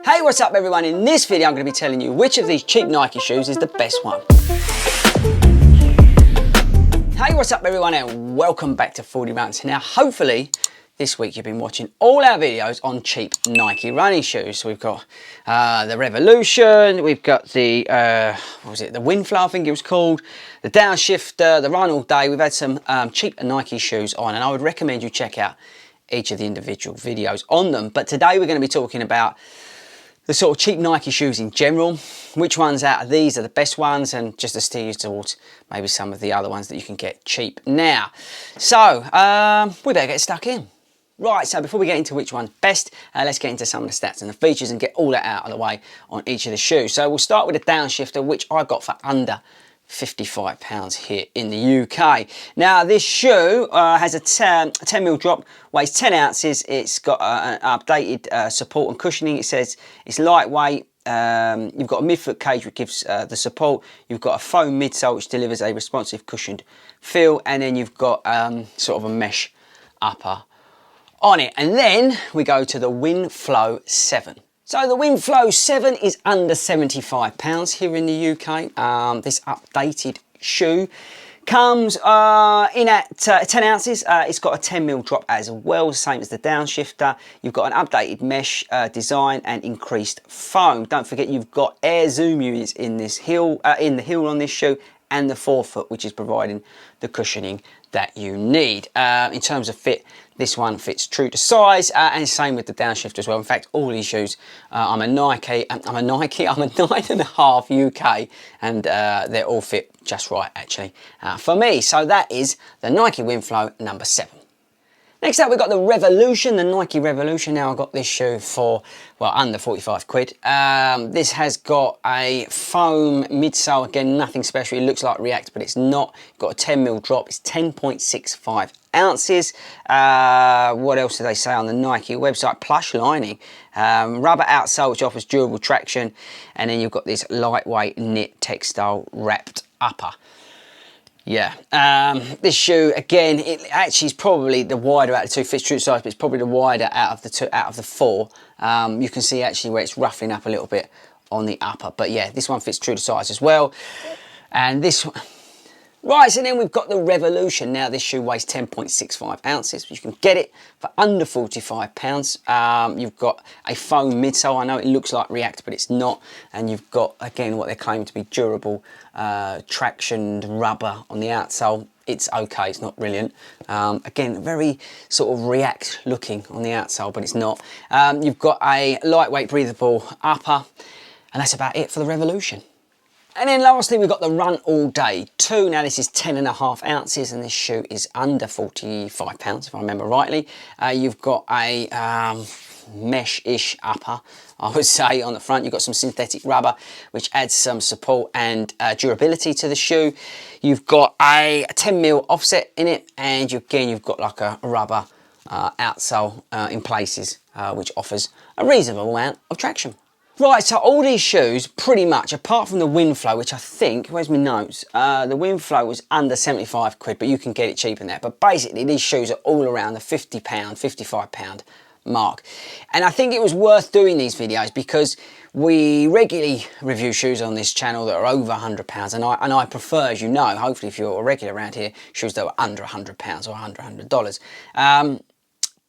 Hey, what's up everyone? In this video I'm going to be telling you which of these cheap Nike shoes is the best one. Hey, what's up everyone and welcome back to 40 Runs. Now hopefully this week you've been watching all our videos on cheap Nike running shoes. So we've got the Revolution, we've got the, what was it, the Windflow I think it was called, the Downshifter, the Run All Day. We've had some cheap Nike shoes on and I would recommend you check out each of the individual videos on them. But today we're going to be talking about the sort of cheap Nike shoes in general, which ones out of these are the best ones, and just to steer you towards maybe some of the other ones that you can get cheap now. So we better get stuck in. Right, so before we get into which one's best, let's get into some of the stats and the features and get all that out of the way on each of the shoes. So we'll start with the Downshifter, which I got for under £55 here in the UK. Now this shoe has a 10mm drop, weighs 10 ounces. It's got an updated support and cushioning. It says it's lightweight. You've got a midfoot cage which gives the support. You've got a foam midsole which delivers a responsive cushioned feel, and then you've got sort of a mesh upper on it. And then we go to the Windflow 7. So the Windflow 7 is under £75 here in the UK. This updated shoe comes in at 10 ounces. It's got a 10mm drop as well, same as the Downshifter. You've got an updated mesh design and increased foam. Don't forget you've got air zoom units in this heel, in the heel on this shoe, and the forefoot, which is providing the cushioning that you need. In terms of fit, this one fits true to size, and same with the Downshifter as well. In fact, all these shoes, I'm a 9.5 UK, and they all fit just right actually for me. So that is the Nike Windflow number 7. Next up, we've got the Revolution, the Nike Revolution. Now I got this shoe for, well, under 45 quid. This has got a foam midsole, again, nothing special. It looks like React, but it's not. Got a 10mm drop, it's 10.65 ounces. What else do they say on the Nike website? Plush lining, rubber outsole, which offers durable traction, and then you've got this lightweight knit textile wrapped upper. Yeah, this shoe again, it actually is probably the wider out of the two. Fits true to size, but it's probably the wider out of the two, out of the four. You can see actually where it's ruffling up a little bit on the upper, but yeah, this one fits true to size as well. And this one, right, so then we've got the Revolution. Now this shoe weighs 10.65 ounces, but you can get it for under £45. You've got a foam midsole. I know it looks like React, but it's not. And you've got, again, what they claim to be durable traction rubber on the outsole. It's okay, it's not brilliant. Again, very sort of React looking on the outsole, but it's not. You've got a lightweight breathable upper, and that's about it for the Revolution. And then lastly, we've got the Run All Day 2. Now this is 10.5 ounces and this shoe is under £45 if I remember rightly. You've got a mesh-ish upper, I would say, on the front. You've got some synthetic rubber which adds some support and durability to the shoe. You've got a 10mm offset in it, and you've got like a rubber outsole in places which offers a reasonable amount of traction. Right, so all these shoes, pretty much, apart from the Windflow, which I think, where's my notes? The Windflow was under 75 quid, but you can get it cheaper than that. But basically, these shoes are all around the £50, £55 mark. And I think it was worth doing these videos because we regularly review shoes on this channel that are over £100, and I prefer, as you know, hopefully if you're a regular around here, shoes that are under £100 or under $100.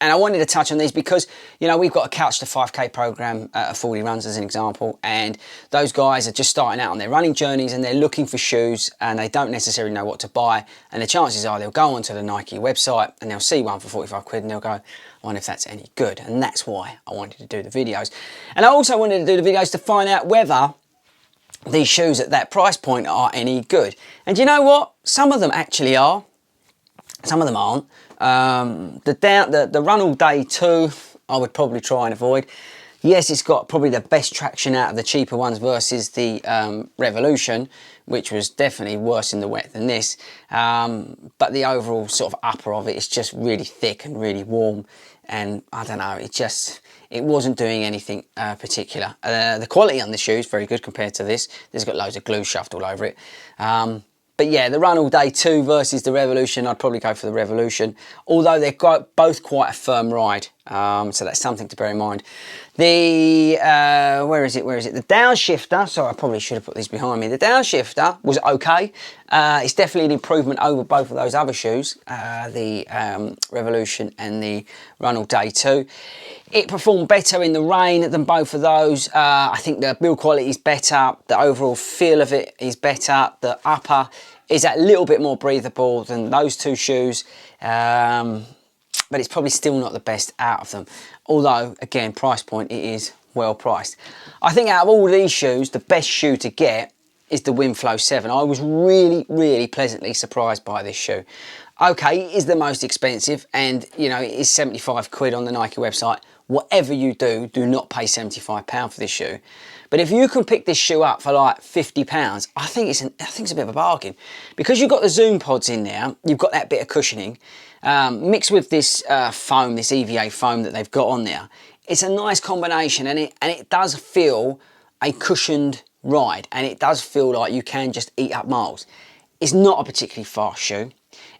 And I wanted to touch on these because, you know, we've got a Couch to 5K program at 40 Runs as an example, and those guys are just starting out on their running journeys and they're looking for shoes and they don't necessarily know what to buy, and the chances are they'll go onto the Nike website and they'll see one for 45 quid and they'll go, I wonder if that's any good. And that's why I wanted to do the videos. And I also wanted to do the videos to find out whether these shoes at that price point are any good. And you know what? Some of them actually are. Some of them aren't. The Run All Day 2, I would probably try and avoid. Yes, it's got probably the best traction out of the cheaper ones versus the Revolution, which was definitely worse in the wet than this. But the overall sort of upper of it is just really thick and really warm. And I don't know, it wasn't doing anything particular. The quality on the shoe is very good compared to this. This has got loads of glue shoved all over it. But yeah, the Run All Day 2 versus the Revolution, I'd probably go for the Revolution. Although they're both quite a firm ride. So that's something to bear in mind. The, where is it? The downshifter, sorry, I probably should have put this behind me. The downshifter was okay. It's definitely an improvement over both of those other shoes, the Revolution and the Run All Day 2. It performed better in the rain than both of those. I think the build quality is better. The overall feel of it is better. The upper is a little bit more breathable than those two shoes. But it's probably still not the best out of them. Although, again, price point, it is well priced. I think out of all these shoes, the best shoe to get is the Winflow 7. I was really, really pleasantly surprised by this shoe. Okay, it is the most expensive, and you know, it is 75 quid on the Nike website. Whatever you do, do not pay £75 for this shoe. But if you can pick this shoe up for like £50, I think it's a bit of a bargain. Because you've got the Zoom pods in there, you've got that bit of cushioning, mixed with this foam, this EVA foam that they've got on there. It's a nice combination, and it does feel a cushioned ride, and it does feel like you can just eat up miles. It's not a particularly fast shoe.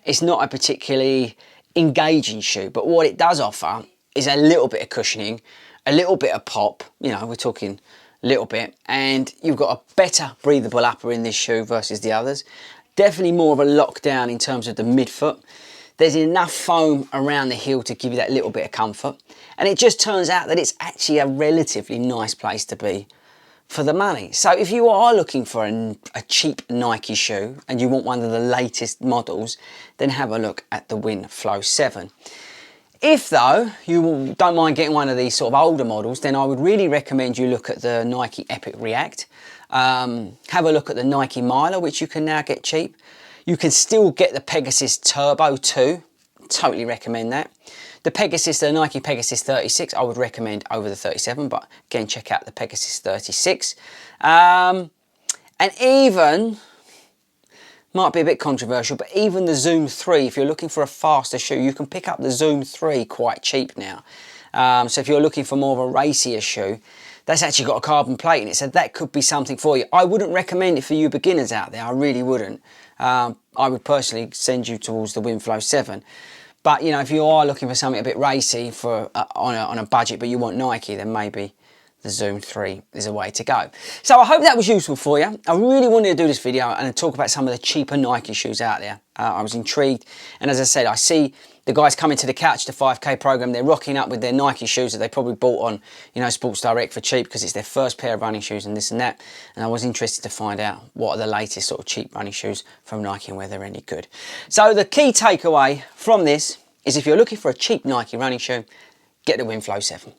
It's not a particularly engaging shoe, but what it does offer is a little bit of cushioning, a little bit of pop, you know, we're talking a little bit, and you've got a better breathable upper in this shoe versus the others. Definitely more of a lockdown in terms of the midfoot. There's enough foam around the heel to give you that little bit of comfort, and it just turns out that it's actually a relatively nice place to be for the money. So if you are looking for a cheap Nike shoe and you want one of the latest models, then have a look at the Winflow 7. If though you don't mind getting one of these sort of older models, then I would really recommend you look at the Nike Epic React. Have a look at the Nike Miler, which you can now get cheap. You can still get the Pegasus Turbo 2, totally recommend that. The Pegasus, the Nike Pegasus 36, I would recommend over the 37, but again, check out the Pegasus 36. And even, might be a bit controversial, but even the Zoom 3, if you're looking for a faster shoe, you can pick up the Zoom 3 quite cheap now. So if you're looking for more of a racier shoe, that's actually got a carbon plate in it, so that could be something for you. I wouldn't recommend it for you beginners out there, I really wouldn't. I would personally send you towards the Winflow 7. But you know, if you are looking for something a bit racy for on a budget, but you want Nike, then maybe the Zoom 3 is a way to go. So I hope that was useful for you. I really wanted to do this video and talk about some of the cheaper Nike shoes out there. I was intrigued, and as I said, I see the guys coming to the Couch to 5K program. They're rocking up with their Nike shoes that they probably bought on, you know, Sports Direct for cheap because it's their first pair of running shoes and this and that. And I was interested to find out what are the latest sort of cheap running shoes from Nike and whether they're any good. So the key takeaway from this is if you're looking for a cheap Nike running shoe, get the Winflow 7.